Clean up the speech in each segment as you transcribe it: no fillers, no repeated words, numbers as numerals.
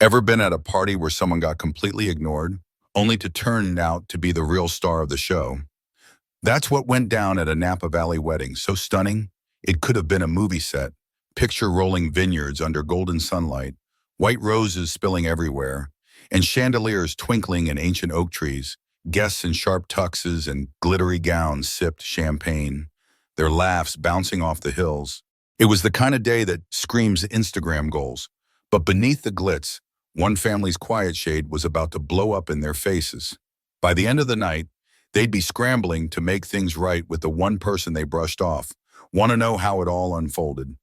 Ever been at a party where someone got completely ignored, only to turn out to be the real star of the show? That's what went down at a Napa Valley wedding, so stunning, it could have been a movie set. Picture rolling vineyards under golden sunlight, white roses spilling everywhere, and chandeliers twinkling in ancient oak trees. Guests in sharp tuxes and glittery gowns sipped champagne, their laughs bouncing off the hills. It was the kind of day that screams Instagram goals. But beneath the glitz, one family's quiet shade was about to blow up in their faces. By the end of the night, they'd be scrambling to make things right with the one person they brushed off. Want to know how it all unfolded?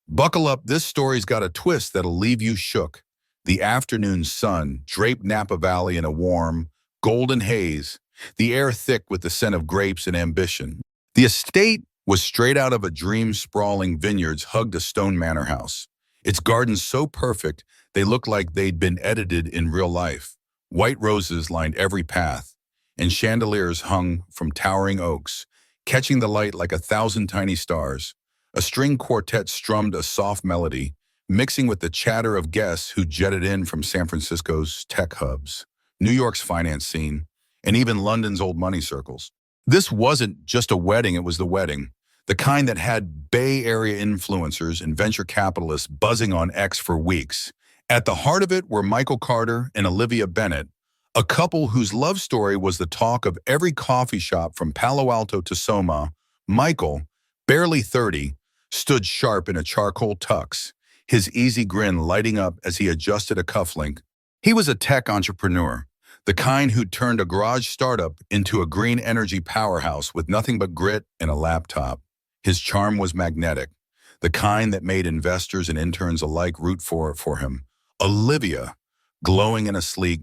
Buckle up, this story's got a twist that'll leave you shook. The afternoon sun draped Napa Valley in a warm, golden haze, the air thick with the scent of grapes and ambition. The estate was straight out of a dream. Sprawling vineyards hugged a stone manor house, its gardens so perfect they looked like they'd been edited in real life. White roses lined every path, and chandeliers hung from towering oaks, catching the light like 1,000 tiny stars. A string quartet strummed a soft melody, mixing with the chatter of guests who jetted in from San Francisco's tech hubs, New York's finance scene, and even London's old money circles. This wasn't just a wedding, it was the wedding. The kind that had Bay Area influencers and venture capitalists buzzing on X for weeks. At the heart of it were Michael Carter and Olivia Bennett, a couple whose love story was the talk of every coffee shop from Palo Alto to Soma. Michael, barely 30, stood sharp in a charcoal tux, his easy grin lighting up as he adjusted a cufflink. He was a tech entrepreneur, the kind who'd turned a garage startup into a green energy powerhouse with nothing but grit and a laptop. His charm was magnetic, the kind that made investors and interns alike root for him. Olivia, glowing in a sleek,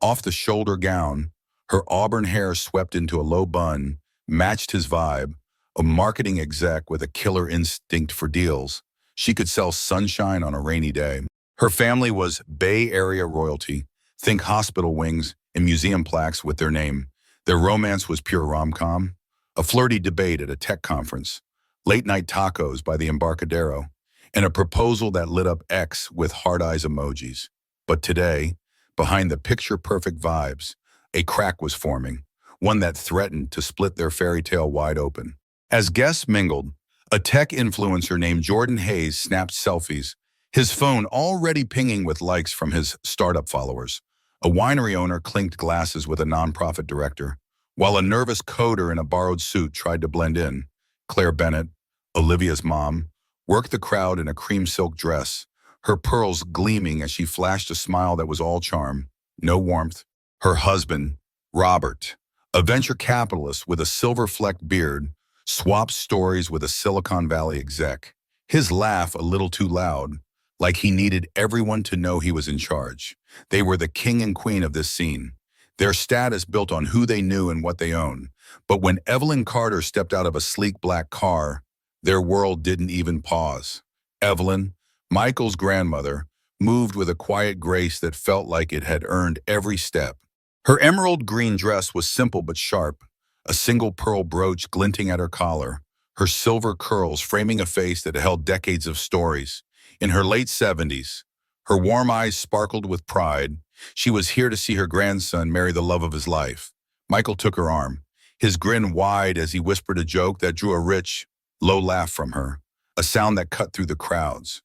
off-the-shoulder gown, her auburn hair swept into a low bun, matched his vibe, a marketing exec with a killer instinct for deals. She could sell sunshine on a rainy day. Her family was Bay Area royalty. Think hospital wings and museum plaques with their name. Their romance was pure rom-com, a flirty debate at a tech conference, late-night tacos by the Embarcadero, and a proposal that lit up X with hard eyes emojis. But today, behind the picture-perfect vibes, a crack was forming, one that threatened to split their fairy tale wide open. As guests mingled, a tech influencer named Jordan Hayes snapped selfies, his phone already pinging with likes from his startup followers. A winery owner clinked glasses with a nonprofit director, while a nervous coder in a borrowed suit tried to blend in. Claire Bennett, Olivia's mom, worked the crowd in a cream silk dress, her pearls gleaming as she flashed a smile that was all charm, no warmth. Her husband, Robert, a venture capitalist with a silver-flecked beard, swapped stories with a Silicon Valley exec, his laugh a little too loud, like he needed everyone to know he was in charge. They were the king and queen of this scene, their status built on who they knew and what they owned. But when Evelyn Carter stepped out of a sleek black car, their world didn't even pause. Evelyn, Michael's grandmother, moved with a quiet grace that felt like it had earned every step. Her emerald green dress was simple but sharp, a single pearl brooch glinting at her collar, her silver curls framing a face that held decades of stories. In her late 70s, her warm eyes sparkled with pride. She was here to see her grandson marry the love of his life. Michael took her arm, his grin wide as he whispered a joke that drew a rich, low laugh from her, a sound that cut through the crowds.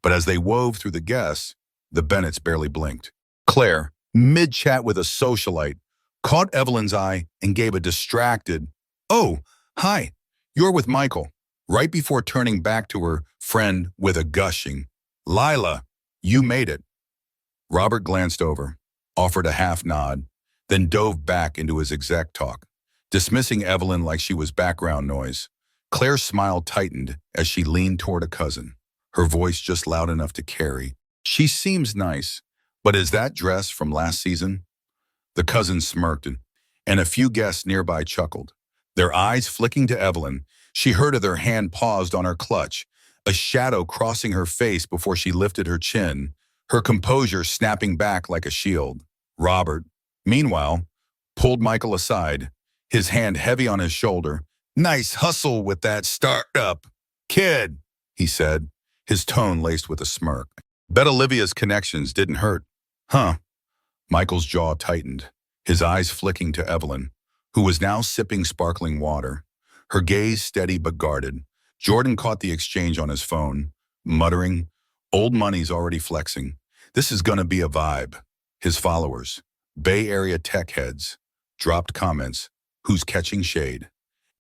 But as they wove through the guests, the Bennetts barely blinked. Claire, mid-chat with a socialite, caught Evelyn's eye and gave a distracted, "Oh, hi, you're with Michael," right before turning back to her friend with a gushing, "Lila, you made it." Robert glanced over, offered a half nod, then dove back into his exec talk, dismissing Evelyn like she was background noise. Claire's smile tightened as she leaned toward a cousin, her voice just loud enough to carry. "She seems nice, but is that dress from last season?" The cousin smirked, and a few guests nearby chuckled, their eyes flicking to Evelyn. She heard of their hand paused on her clutch, a shadow crossing her face before she lifted her chin, her composure snapping back like a shield. Robert, meanwhile, pulled Michael aside, his hand heavy on his shoulder. "Nice hustle with that startup, kid," he said, his tone laced with a smirk. Bet Olivia's connections didn't hurt. Huh? Michael's jaw tightened, his eyes flicking to Evelyn, who was now sipping sparkling water, her gaze steady but guarded. Jordan caught the exchange on his phone, muttering, "Old money's already flexing. This is gonna be a vibe." His followers, Bay Area tech heads, dropped comments, "Who's catching shade?"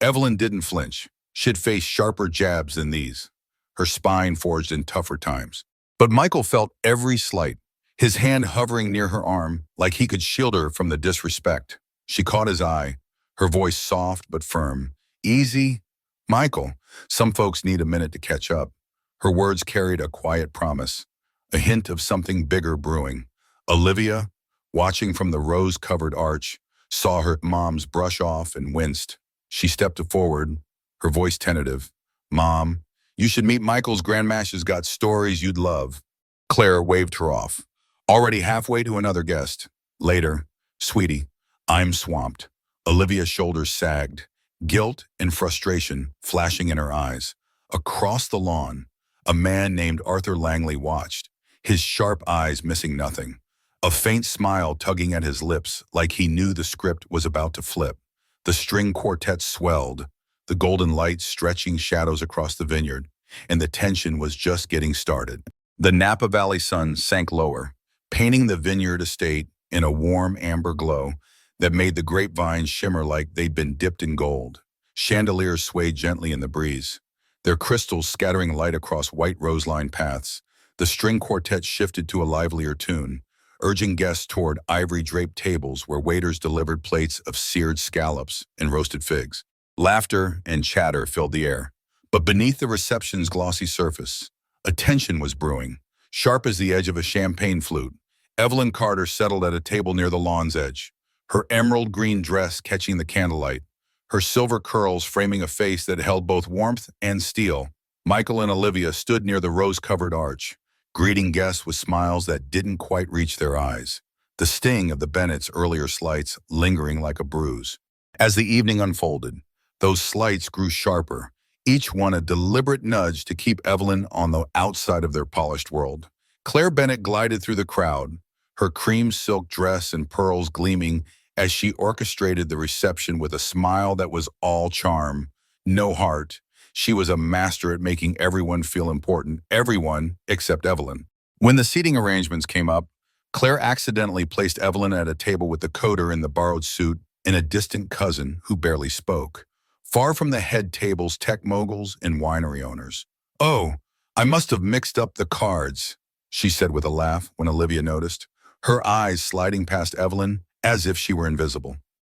Evelyn didn't flinch. She'd faced sharper jabs than these, her spine forged in tougher times. But Michael felt every slight, his hand hovering near her arm like he could shield her from the disrespect. She caught his eye, her voice soft but firm. "Easy, Michael. Some folks need a minute to catch up." Her words carried a quiet promise, a hint of something bigger brewing. Olivia, watching from the rose-covered arch, saw her mom's brush off and winced. She stepped forward, her voice tentative. "Mom, you should meet Michael's grandmaster's got stories you'd love." Claire waved her off, already halfway to another guest. Later, "Sweetie, I'm swamped." Olivia's shoulders sagged, guilt and frustration flashing in her eyes. Across the lawn, a man named Arthur Langley watched, his sharp eyes missing nothing, a faint smile tugging at his lips like he knew the script was about to flip. The string quartet swelled, the golden light stretching shadows across the vineyard, and the tension was just getting started. The Napa Valley sun sank lower, painting the vineyard estate in a warm amber glow that made the grapevines shimmer like they'd been dipped in gold. Chandeliers swayed gently in the breeze, their crystals scattering light across white rose-lined paths. The string quartet shifted to a livelier tune, urging guests toward ivory-draped tables where waiters delivered plates of seared scallops and roasted figs. Laughter and chatter filled the air, but beneath the reception's glossy surface, a tension was brewing, sharp as the edge of a champagne flute. Evelyn Carter settled at a table near the lawn's edge, her emerald green dress catching the candlelight, her silver curls framing a face that held both warmth and steel. Michael and Olivia stood near the rose-covered arch, greeting guests with smiles that didn't quite reach their eyes, the sting of the Bennett's earlier slights lingering like a bruise. As the evening unfolded, those slights grew sharper, each one a deliberate nudge to keep Evelyn on the outside of their polished world. Claire Bennett glided through the crowd, her cream silk dress and pearls gleaming as she orchestrated the reception with a smile that was all charm, no heart. She was a master at making everyone feel important, everyone except Evelyn. When the seating arrangements came up, Claire accidentally placed Evelyn at a table with the coder in the borrowed suit and a distant cousin who barely spoke, far from the head tables, tech moguls, and winery owners. "Oh, I must have mixed up the cards," she said with a laugh when Olivia noticed, her eyes sliding past Evelyn as if she were invisible.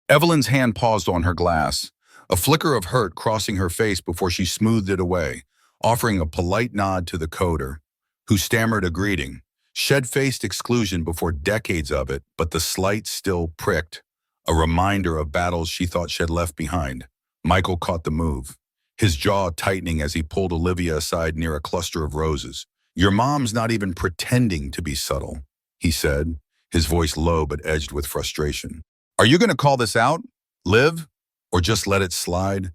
Evelyn's hand paused on her glass, a flicker of hurt crossing her face before she smoothed it away, offering a polite nod to the coder, who stammered a greeting, shed-faced exclusion before decades of it, but the slight still pricked, a reminder of battles she thought she'd left behind. Michael caught the move, his jaw tightening as he pulled Olivia aside near a cluster of roses. "Your mom's not even pretending to be subtle," he said, his voice low but edged with frustration. "Are you going to call this out, Liv, or just let it slide?"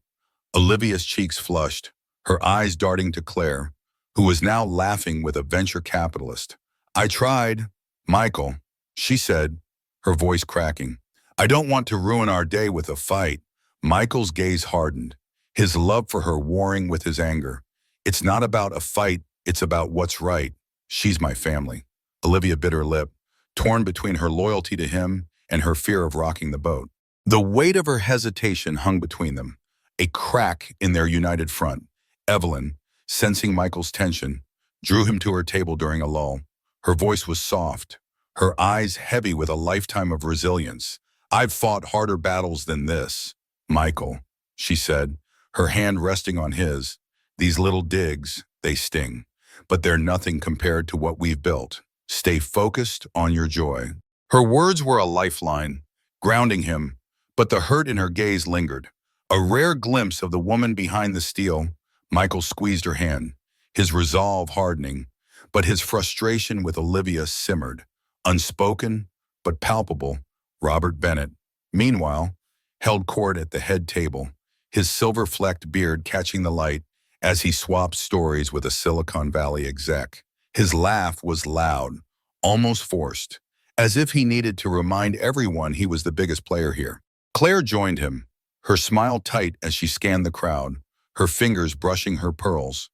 Olivia's cheeks flushed, her eyes darting to Claire, who was now laughing with a venture capitalist. "I tried, Michael," she said, her voice cracking. "I don't want to ruin our day with a fight." Michael's gaze hardened, his love for her warring with his anger. "It's not about a fight, it's about what's right. She's my family." Olivia bit her lip, torn between her loyalty to him and her fear of rocking the boat. The weight of her hesitation hung between them, a crack in their united front. Evelyn, sensing Michael's tension, drew him to her table during a lull. Her voice was soft, her eyes heavy with a lifetime of resilience. "I've fought harder battles than this, Michael," she said, her hand resting on his. "These little digs, they sting, but they're nothing compared to what we've built. Stay focused on your joy." Her words were a lifeline, grounding him, but the hurt in her gaze lingered. A rare glimpse of the woman behind the steel. Michael squeezed her hand, his resolve hardening, but his frustration with Olivia simmered, unspoken but palpable. Robert Bennett, meanwhile, held court at the head table, his silver-flecked beard catching the light as he swapped stories with a Silicon Valley exec. His laugh was loud, almost forced, as if he needed to remind everyone he was the biggest player here. Claire joined him, her smile tight as she scanned the crowd, her fingers brushing her pearls,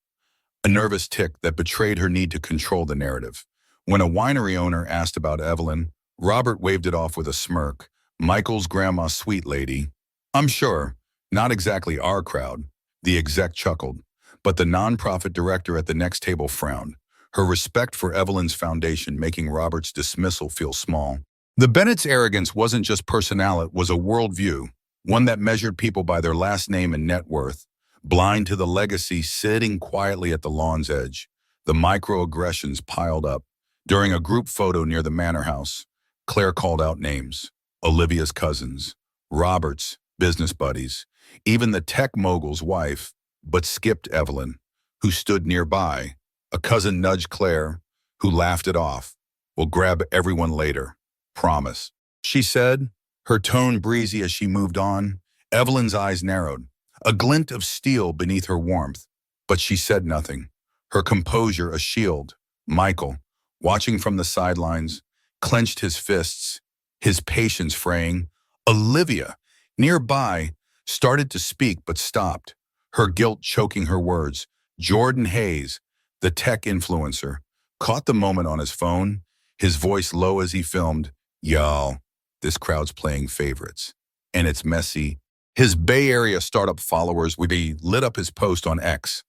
a nervous tick that betrayed her need to control the narrative. When a winery owner asked about Evelyn, Robert waved it off with a smirk. Michael's grandma's sweet lady. I'm sure, not exactly our crowd, the exec chuckled, but the nonprofit director at the next table frowned, her respect for Evelyn's foundation making Robert's dismissal feel small. The Bennett's arrogance wasn't just personal, it was a worldview, one that measured people by their last name and net worth, blind to the legacy sitting quietly at the lawn's edge. The microaggressions piled up. During a group photo near the manor house, Claire called out names. Olivia's cousins, Robert's business buddies, even the tech mogul's wife, but skipped Evelyn, who stood nearby. A cousin nudged Claire, who laughed it off. We'll grab everyone later. Promise. She said, her tone breezy as she moved on. Evelyn's eyes narrowed, a glint of steel beneath her warmth, but she said nothing, her composure a shield. Michael, watching from the sidelines, clenched his fists, his patience fraying. Olivia, nearby, started to speak but stopped, her guilt choking her words. Jordan Hayes, the tech influencer, caught the moment on his phone, his voice low as he filmed, "Y'all, this crowd's playing favorites, and it's messy." His Bay Area startup followers would be lit up his post on X.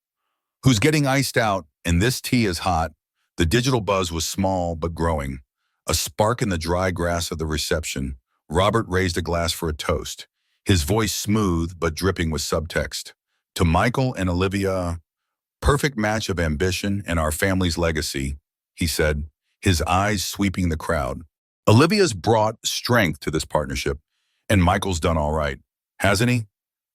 Who's getting iced out, and this tea is hot. The digital buzz was small but growing. A spark in the dry grass of the reception. Robert raised a glass for a toast, his voice smooth but dripping with subtext. To Michael and Olivia, perfect match of ambition and our family's legacy, he said, his eyes sweeping the crowd. Olivia's brought strength to this partnership, and Michael's done all right, hasn't he?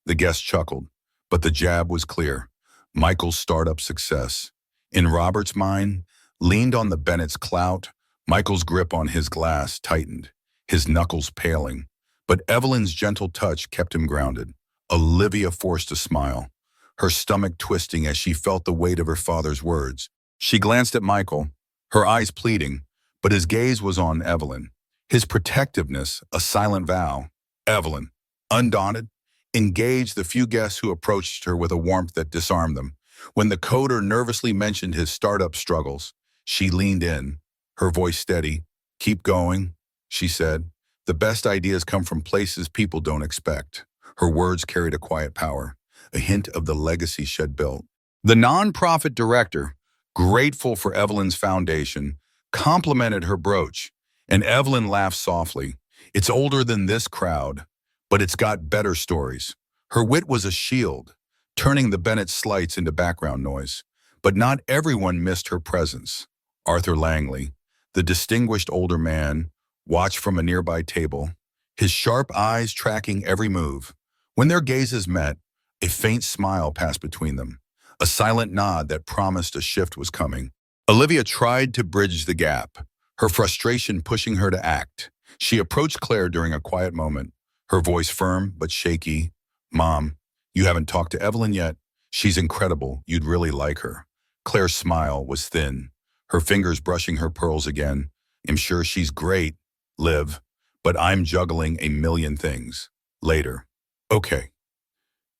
The guest chuckled, but the jab was clear. Michael's startup success, in Robert's mind, leaned on the Bennett's clout. Michael's grip on his glass tightened, his knuckles paling, but Evelyn's gentle touch kept him grounded. Olivia forced a smile, her stomach twisting as she felt the weight of her father's words. She glanced at Michael, her eyes pleading, but his gaze was on Evelyn, his protectiveness a silent vow. Evelyn, undaunted, engaged the few guests who approached her with a warmth that disarmed them. When the coder nervously mentioned his startup struggles, she leaned in, her voice steady. "Keep going," she said. "The best ideas come from places people don't expect." Her words carried a quiet power, a hint of the legacy she'd built. The nonprofit director, grateful for Evelyn's foundation, complimented her brooch, and Evelyn laughed softly. "It's older than this crowd, but it's got better stories." Her wit was a shield, turning the Bennett slights into background noise. But not everyone missed her presence. Arthur Langley, the distinguished older man, watched from a nearby table, his sharp eyes tracking every move. When their gazes met, a faint smile passed between them, a silent nod that promised a shift was coming. Olivia tried to bridge the gap, her frustration pushing her to act. She approached Claire during a quiet moment, her voice firm but shaky. "Mom, you haven't talked to Evelyn yet. She's incredible. You'd really like her." Claire's smile was thin, her fingers brushing her pearls again. "I'm sure she's great, Liv, but I'm juggling a million things. Later." "Okay."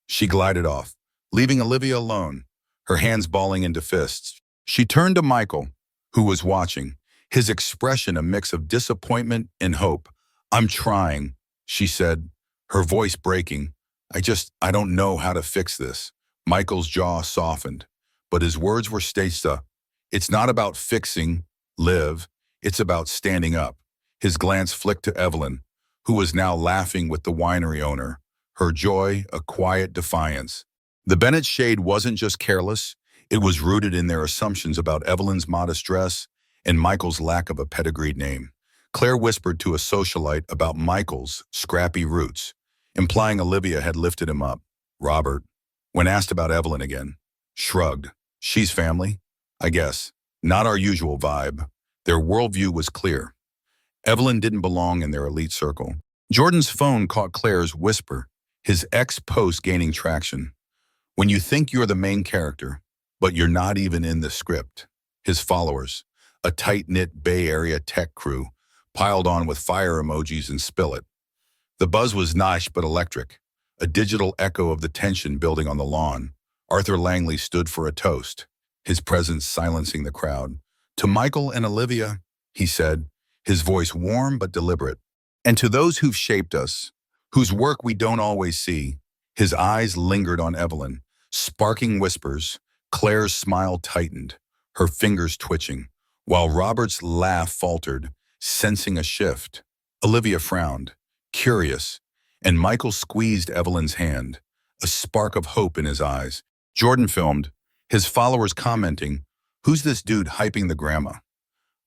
She glided off, leaving Olivia alone, her hands balling into fists. She turned to Michael, who was watching, his expression a mix of disappointment and hope. "I'm trying," she said, her voice breaking. I don't know how to fix this." Michael's jaw softened, but his words were staged up. "It's not about fixing, Liv. It's about standing up." His glance flicked to Evelyn, who was now laughing with the winery owner, her joy a quiet defiance. The Bennett shade wasn't just careless, it was rooted in their assumptions about Evelyn's modest dress and Michael's lack of a pedigreed name. Claire whispered to a socialite about Michael's scrappy roots, implying Olivia had lifted him up. Robert, when asked about Evelyn again, shrugged. "She's family, I guess. Not our usual vibe." Their worldview was clear. Evelyn didn't belong in their elite circle. Jordan's phone caught Claire's whisper, his ex-post gaining traction. "When you think you're the main character, but you're not even in the script." his followers, a tight-knit Bay Area tech crew, piled on with fire emojis and spill it. The buzz was nice but electric, a digital echo of the tension building on the lawn. Arthur Langley stood for a toast, his presence silencing the crowd. "To Michael and Olivia," he said, his voice warm but deliberate. "And to those who've shaped us, whose work we don't always see." His eyes lingered on Evelyn, sparking whispers. Claire's smile tightened, her fingers twitching, while Robert's laugh faltered, sensing a shift. Olivia frowned, curious, and Michael squeezed Evelyn's hand, a spark of hope in his eyes. Jordan filmed, his followers commenting, "Who's this dude hyping the grandma?"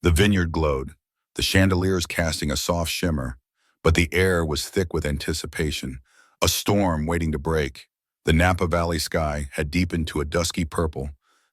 The vineyard glowed, the chandeliers casting a soft shimmer, but the air was thick with anticipation, a storm waiting to break. The Napa Valley sky had deepened to a dusky purple,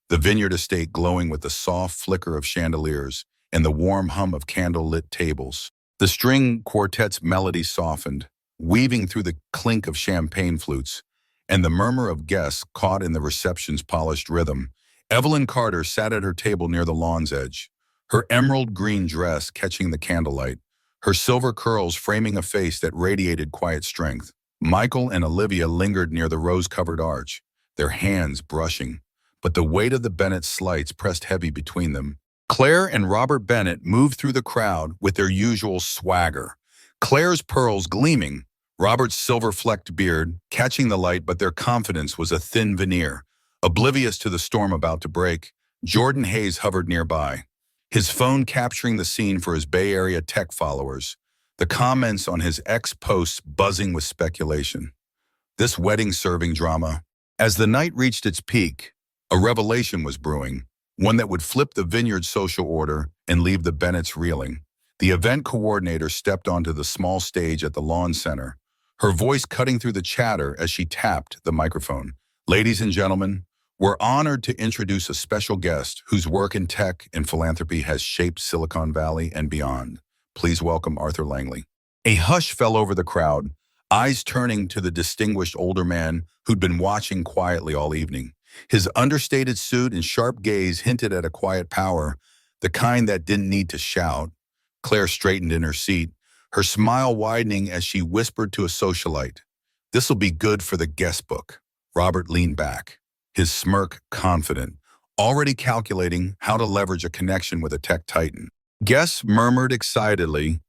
the vineyard estate glowing with the soft flicker of chandeliers and the warm hum of candle-lit tables. The string quartet's melody softened, weaving through the clink of champagne flutes, and the murmur of guests caught in the reception's polished rhythm. Evelyn Carter sat at her table near the lawn's edge, her emerald green dress catching the candlelight, her silver curls framing a face that radiated quiet strength. Michael and Olivia lingered near the rose-covered arch, their hands brushing, but the weight of the Bennett slights pressed heavy between them. Claire and Robert Bennett moved through the crowd with their usual swagger, Claire's pearls gleaming, Robert's silver-flecked beard catching the light, but their confidence was a thin veneer. Oblivious to the storm about to break, Jordan Hayes hovered nearby, his phone capturing the scene for his Bay Area tech followers, the comments on his ex-posts buzzing with speculation. This wedding-serving drama. As the night reached its peak, a revelation was brewing, one that would flip the vineyard's social order and leave the Bennetts reeling. The event coordinator stepped onto the small stage at the lawn center, her voice cutting through the chatter as she tapped the microphone. "Ladies and gentlemen, we're honored to introduce a special guest whose work in tech and philanthropy has shaped Silicon Valley and beyond. Please welcome Arthur Langley." A hush fell over the crowd, eyes turning to the distinguished older man who'd been watching quietly all evening. His understated suit and sharp gaze hinted at a quiet power, the kind that didn't need to shout. Claire straightened in her seat, her smile widening as she whispered to a socialite, "This'll be good for the guest book." Robert leaned back, his smirk confident, already calculating how to leverage a connection with a tech titan. Guests murmured excitedly.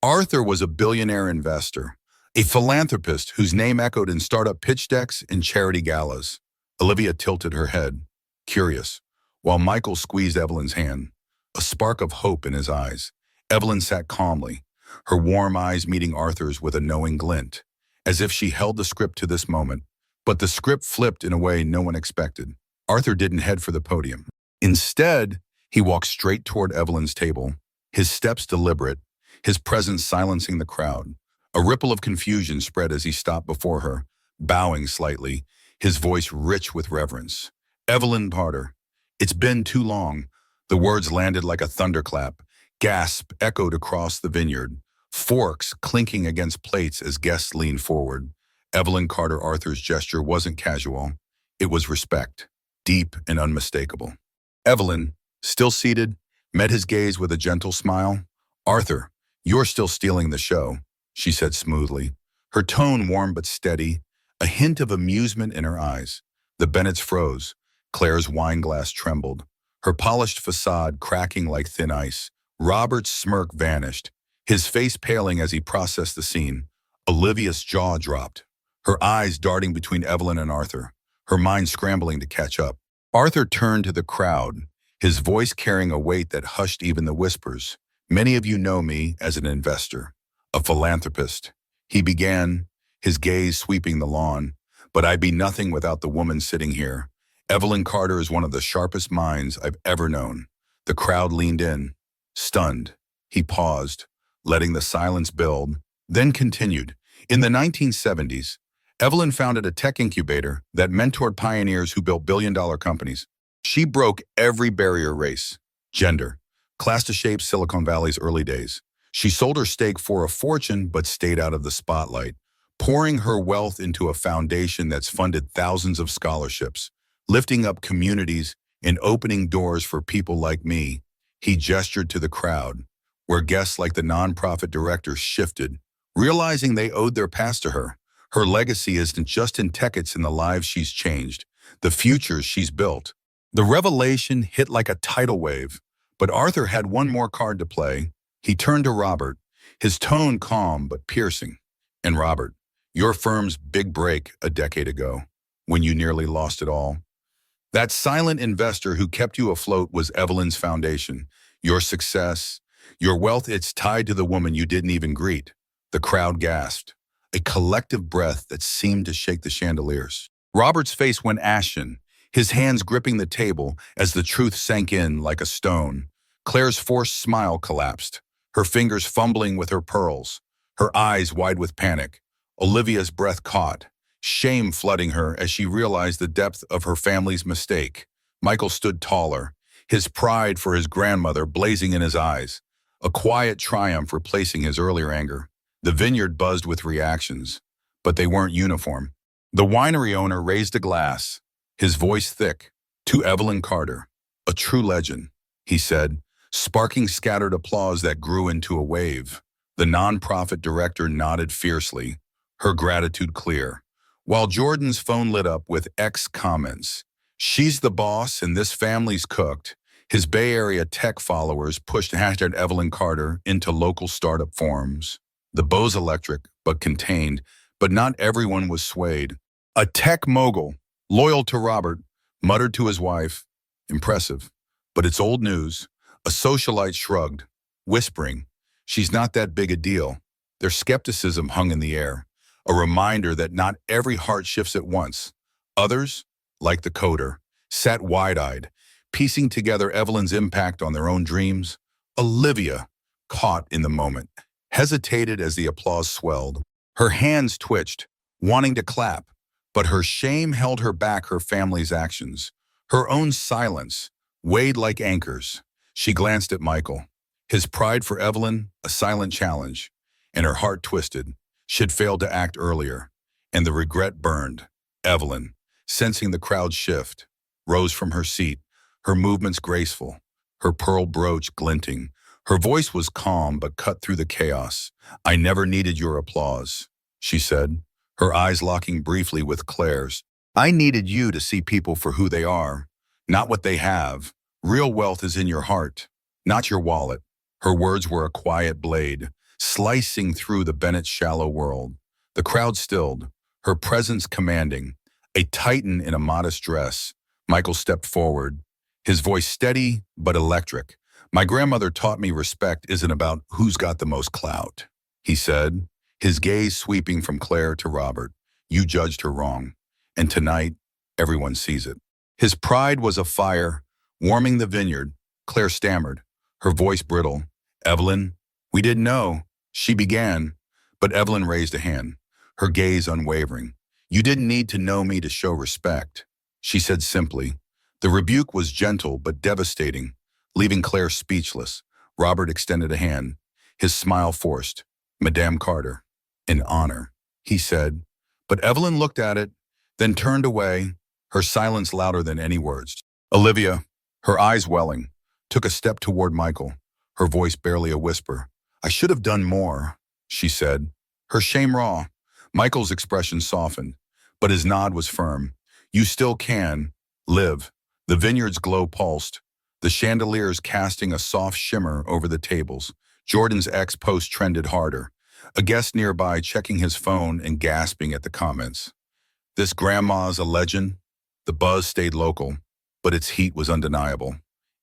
Arthur was a billionaire investor, a philanthropist whose name echoed in startup pitch decks and charity galas. Olivia tilted her head, curious, while Michael squeezed Evelyn's hand, a spark of hope in his eyes. Evelyn sat calmly, her warm eyes meeting Arthur's with a knowing glint, as if she held the script to this moment. But the script flipped in a way no one expected. Arthur didn't head for the podium. Instead, he walked straight toward Evelyn's table, his steps deliberate, his presence silencing the crowd. A ripple of confusion spread as he stopped before her, bowing slightly, his voice rich with reverence. "Evelyn Carter, it's been too long." The words landed like a thunderclap. Gasp echoed across the vineyard, forks clinking against plates as guests leaned forward. Evelyn Carter Arthur's gesture wasn't casual. It was respect, deep and unmistakable. Evelyn, still seated, met his gaze with a gentle smile. "Arthur, you're still stealing the show," she said smoothly, her tone warm but steady, a hint of amusement in her eyes. The Bennetts froze. Claire's wine glass trembled, her polished facade cracking like thin ice. Robert's smirk vanished, his face paling as he processed the scene. Olivia's jaw dropped, her eyes darting between Evelyn and Arthur, her mind scrambling to catch up. Arthur turned to the crowd, his voice carrying a weight that hushed even the whispers. "Many of you know me as an investor, a philanthropist," he began, his gaze sweeping the lawn. "But I'd be nothing without the woman sitting here. Evelyn Carter is one of the sharpest minds I've ever known." The crowd leaned in, stunned. He paused, letting the silence build, then continued. "In the 1970s, Evelyn founded a tech incubator that mentored pioneers who built billion-dollar companies. She broke every barrier: race, gender, class to shape Silicon Valley's early days. She sold her stake for a fortune but stayed out of the spotlight, pouring her wealth into a foundation that's funded thousands of scholarships, lifting up communities, in opening doors for people like me. He gestured to the crowd, where guests like the nonprofit director shifted, realizing they owed their past to her. Her legacy isn't just in tech, it's in the lives she's changed, the futures she's built. The revelation hit like a tidal wave, but Arthur had one more card to play. He turned to Robert, his tone calm but piercing. And Robert, your firm's big break a decade ago, when you nearly lost it all. That silent investor who kept you afloat was Evelyn's foundation. Your success, your wealth, it's tied to the woman you didn't even greet. The crowd gasped, a collective breath that seemed to shake the chandeliers. Robert's face went ashen, his hands gripping the table as the truth sank in like a stone. Claire's forced smile collapsed, her fingers fumbling with her pearls, her eyes wide with panic. Olivia's breath caught, shame flooding her as she realized the depth of her family's mistake. Michael stood taller, his pride for his grandmother blazing in his eyes, a quiet triumph replacing his earlier anger. The vineyard buzzed with reactions, but they weren't uniform. The winery owner raised a glass, his voice thick. "To Evelyn Carter, a true legend," he said, sparking scattered applause that grew into a wave. The nonprofit director nodded fiercely, her gratitude clear, while Jordan's phone lit up with X comments. "She's the boss and this family's cooked." His Bay Area tech followers pushed hashtag Evelyn Carter into local startup forums. The bow's electric, but contained, but not everyone was swayed. A tech mogul, loyal to Robert, muttered to his wife, "Impressive, but it's old news." A socialite shrugged, whispering, "She's not that big a deal." Their skepticism hung in the air, a reminder that not every heart shifts at once. Others, like the coder, sat wide-eyed, piecing together Evelyn's impact on their own dreams. Olivia, caught in the moment, hesitated as the applause swelled. Her hands twitched, wanting to clap, but her shame held her back. Her family's actions, her own silence, weighed like anchors. She glanced at Michael, his pride for Evelyn a silent challenge, and her heart twisted. She'd failed to act earlier, and the regret burned. Evelyn, sensing the crowd shift, rose from her seat, her movements graceful, her pearl brooch glinting. Her voice was calm but cut through the chaos. "I never needed your applause," she said, her eyes locking briefly with Claire's. "I needed you to see people for who they are, not what they have. Real wealth is in your heart, not your wallet." Her words were a quiet blade, slicing through the Bennett's shallow world. The crowd stilled, her presence commanding. A titan in a modest dress, Michael stepped forward, his voice steady but electric. "My grandmother taught me respect isn't about who's got the most clout," he said, his gaze sweeping from Claire to Robert. "You judged her wrong, and tonight, everyone sees it." His pride was a fire, warming the vineyard. Claire stammered, her voice brittle. "Evelyn, we didn't know," she began, but Evelyn raised a hand, her gaze unwavering. "You didn't need to know me to show respect," she said simply. The rebuke was gentle but devastating, leaving Claire speechless. Robert extended a hand, his smile forced. "Madame Carter, an honor," he said. But Evelyn looked at it, then turned away, her silence louder than any words. Olivia, her eyes welling, took a step toward Michael, her voice barely a whisper. "I should have done more," she said, her shame raw. Michael's expression softened, but his nod was firm. "You still can live." The vineyard's glow pulsed, the chandeliers casting a soft shimmer over the tables. Jordan's X post trended harder, a guest nearby checking his phone and gasping at the comments. "This grandma's a legend." The buzz stayed local, but its heat was undeniable,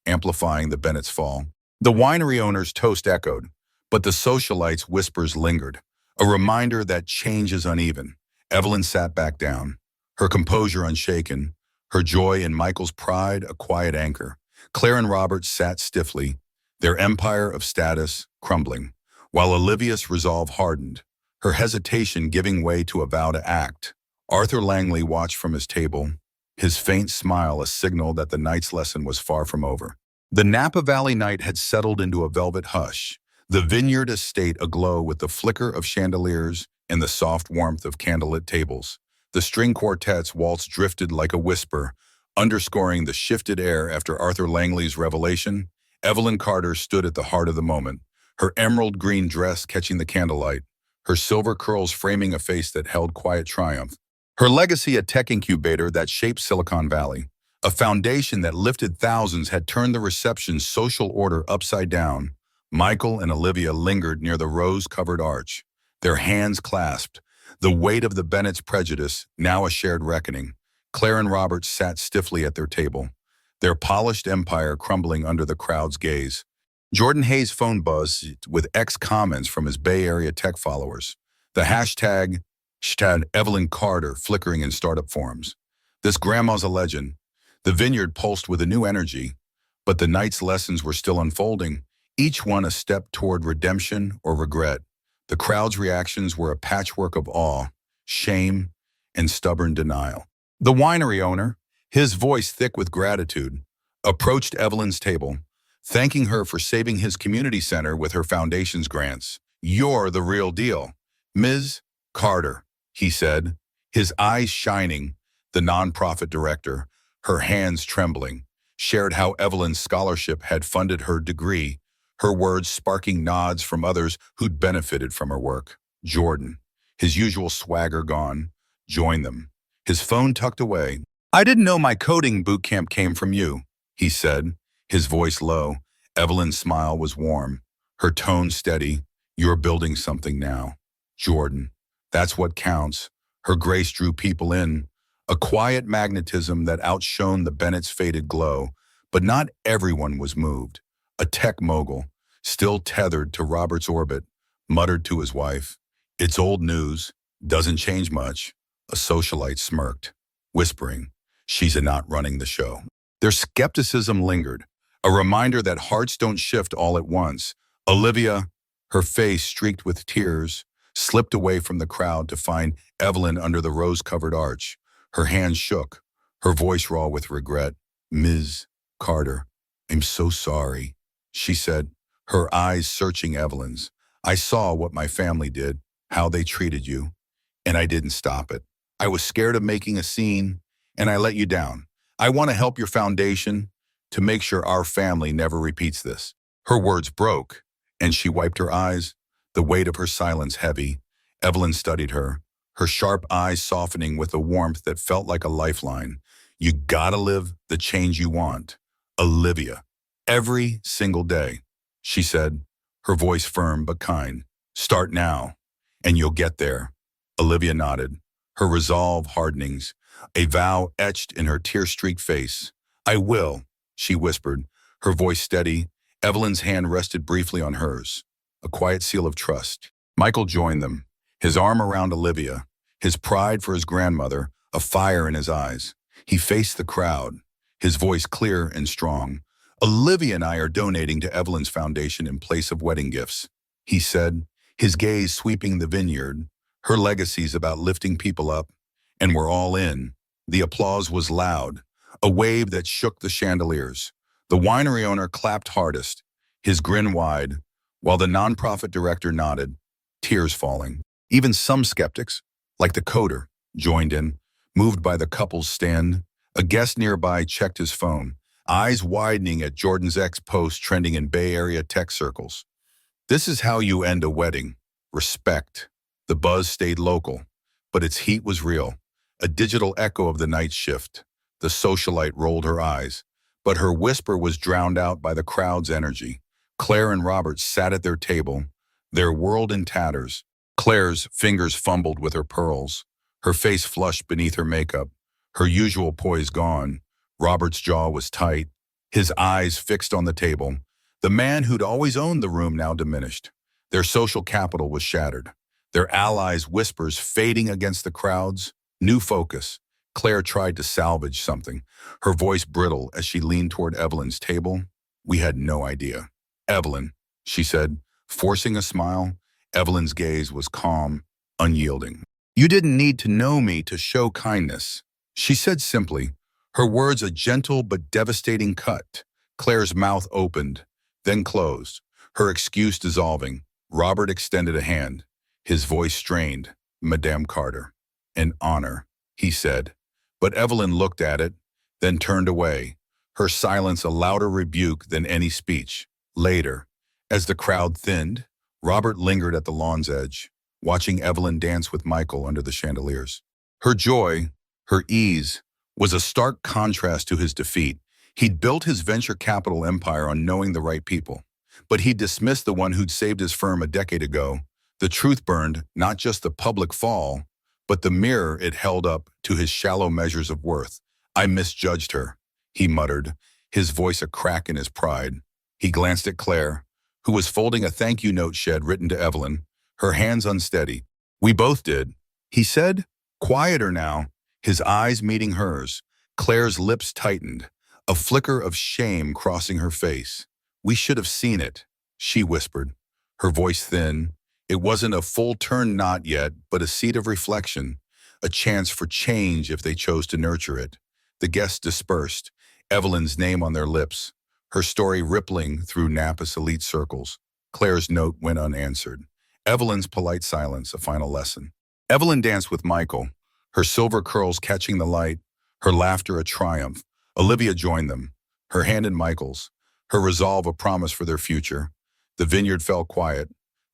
amplifying the Bennett's fall. The winery owner's toast echoed, but the socialite's whispers lingered, a reminder that change is uneven. Evelyn sat back down, her composure unshaken, her joy in Michael's pride a quiet anchor. Claire and Robert sat stiffly, their empire of status crumbling, while Olivia's resolve hardened, her hesitation giving way to a vow to act. Arthur Langley watched from his table, his faint smile a signal that the night's lesson was far from over. The Napa Valley night had settled into a velvet hush, the vineyard estate aglow with the flicker of chandeliers and the soft warmth of candlelit tables. The string quartet's waltz drifted like a whisper, Underscoring the shifted air after Arthur Langley's revelation, Evelyn Carter stood at the heart of the moment, her emerald green dress catching the candlelight, her silver curls framing a face that held quiet triumph. Her legacy, a tech incubator that shaped Silicon Valley, a foundation that lifted thousands, had turned the reception's social order upside down. Michael and Olivia lingered near the rose-covered arch, their hands clasped, the weight of the Bennett's prejudice now a shared reckoning. Claire and Robert sat stiffly at their table, their polished empire crumbling under the crowd's gaze. Jordan Hayes' phone buzzed with comments from his Bay Area tech followers. The hashtag Evelyn Carter flickering in startup forums. This grandma's a legend. The vineyard pulsed with a new energy, but the night's lessons were still unfolding, each one a step toward redemption or regret. The crowd's reactions were a patchwork of awe, shame, and stubborn denial. The winery owner, his voice thick with gratitude, approached Evelyn's table, thanking her for saving his community center with her foundation's grants. "You're the real deal, Ms. Carter," he said, his eyes shining. The nonprofit director, her hands trembling, shared how Evelyn's scholarship had funded her degree, her words sparking nods from others who'd benefited from her work. Jordan, his usual swagger gone, joined them, his phone tucked away. "I didn't know my coding boot camp came from you," he said, his voice low. Evelyn's smile was warm, her tone steady. "You're building something now, Jordan. That's what counts." Her grace drew people in, a quiet magnetism that outshone the Bennett's faded glow. But not everyone was moved. A tech mogul, still tethered to Robert's orbit, muttered to his wife, "It's old news, doesn't change much." A socialite smirked, whispering, "She's not running the show." Their skepticism lingered, a reminder that hearts don't shift all at once. Olivia, her face streaked with tears, slipped away from the crowd to find Evelyn under the rose-covered arch. Her hands shook, her voice raw with regret. "Ms. Carter, I'm so sorry," she said, her eyes searching Evelyn's. "I saw what my family did, how they treated you, and I didn't stop it. I was scared of making a scene, and I let you down. I want to help your foundation to make sure our family never repeats this." Her words broke, and she wiped her eyes, the weight of her silence heavy. Evelyn studied her, her sharp eyes softening with a warmth that felt like a lifeline. "You gotta live the change you want, Olivia. Every single day," she said, her voice firm but kind. "Start now, and you'll get there." Olivia nodded, her resolve hardenings, a vow etched in her tear-streaked face. "I will," she whispered, her voice steady. Evelyn's hand rested briefly on hers, a quiet seal of trust. Michael joined them, his arm around Olivia, his pride for his grandmother, a fire in his eyes. He faced the crowd, his voice clear and strong. "Olivia and I are donating to Evelyn's foundation in place of wedding gifts," he said, his gaze sweeping the vineyard. "Her legacy's about lifting people up, and we're all in." The applause was loud, a wave that shook the chandeliers. The winery owner clapped hardest, his grin wide, while the nonprofit director nodded, tears falling. Even some skeptics, like the coder, joined in, moved by the couple's stand. A guest nearby checked his phone, eyes widening at Jordan's post trending in Bay Area tech circles. "This is how you end a wedding. Respect." The buzz stayed local, but its heat was real, a digital echo of the night shift. The socialite rolled her eyes, but her whisper was drowned out by the crowd's energy. Claire and Robert sat at their table, their world in tatters. Claire's fingers fumbled with her pearls, her face flushed beneath her makeup, her usual poise gone. Robert's jaw was tight, his eyes fixed on the table. The man who'd always owned the room now diminished. Their social capital was shattered, their allies' whispers fading against the crowd's new focus. Claire tried to salvage something, her voice brittle as she leaned toward Evelyn's table. "We had no idea." "Evelyn," she said, forcing a smile. Evelyn's gaze was calm, unyielding. "You didn't need to know me to show kindness," she said simply, her words a gentle but devastating cut. Claire's mouth opened, then closed, her excuse dissolving. Robert extended a hand, his voice strained. "Madame Carter, an honor," he said. But Evelyn looked at it, then turned away, her silence a louder rebuke than any speech. Later, as the crowd thinned, Robert lingered at the lawn's edge, watching Evelyn dance with Michael under the chandeliers. Her joy, her ease, was a stark contrast to his defeat. He'd built his venture capital empire on knowing the right people, but he dismissed the one who'd saved his firm a decade ago. The truth burned, not just the public fall, but the mirror it held up to his shallow measures of worth. I misjudged her, he muttered, his voice a crack in his pride. He glanced at Claire, who was folding a thank you note she'd written to Evelyn, her hands unsteady. We both did, he said, quieter now, his eyes meeting hers. Claire's lips tightened, a flicker of shame crossing her face. We should have seen it, she whispered, her voice thin. It wasn't a full turn knot yet, but a seed of reflection, a chance for change if they chose to nurture it. The guests dispersed, Evelyn's name on their lips, her story rippling through Napa's elite circles. Claire's note went unanswered. Evelyn's polite silence, a final lesson. Evelyn danced with Michael, her silver curls catching the light, her laughter a triumph. Olivia joined them, her hand in Michael's, her resolve a promise for their future. The vineyard fell quiet,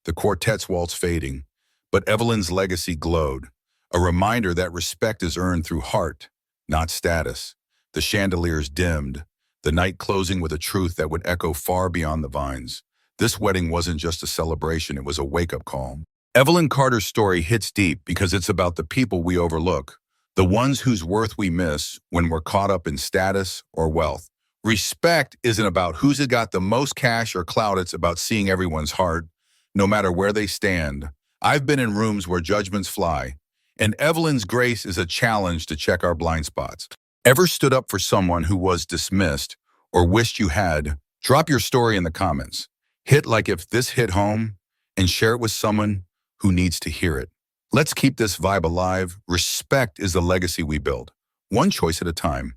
the quartet's waltz fading, but Evelyn's legacy glowed, a reminder that respect is earned through heart, not status. The chandeliers dimmed, the night closing with a truth that would echo far beyond the vines. This wedding wasn't just a celebration, it was a wake-up call. Evelyn Carter's story hits deep because it's about the people we overlook, the ones whose worth we miss when we're caught up in status or wealth. Respect isn't about who's got the most cash or clout, it's about seeing everyone's heart, no matter where they stand. I've been in rooms where judgments fly, and Evelyn's grace is a challenge to check our blind spots. Ever stood up for someone who was dismissed or wished you had? Drop your story in the comments. Hit like if this hit home, and share it with someone who needs to hear it. Let's keep this vibe alive. Respect is the legacy we build, one choice at a time.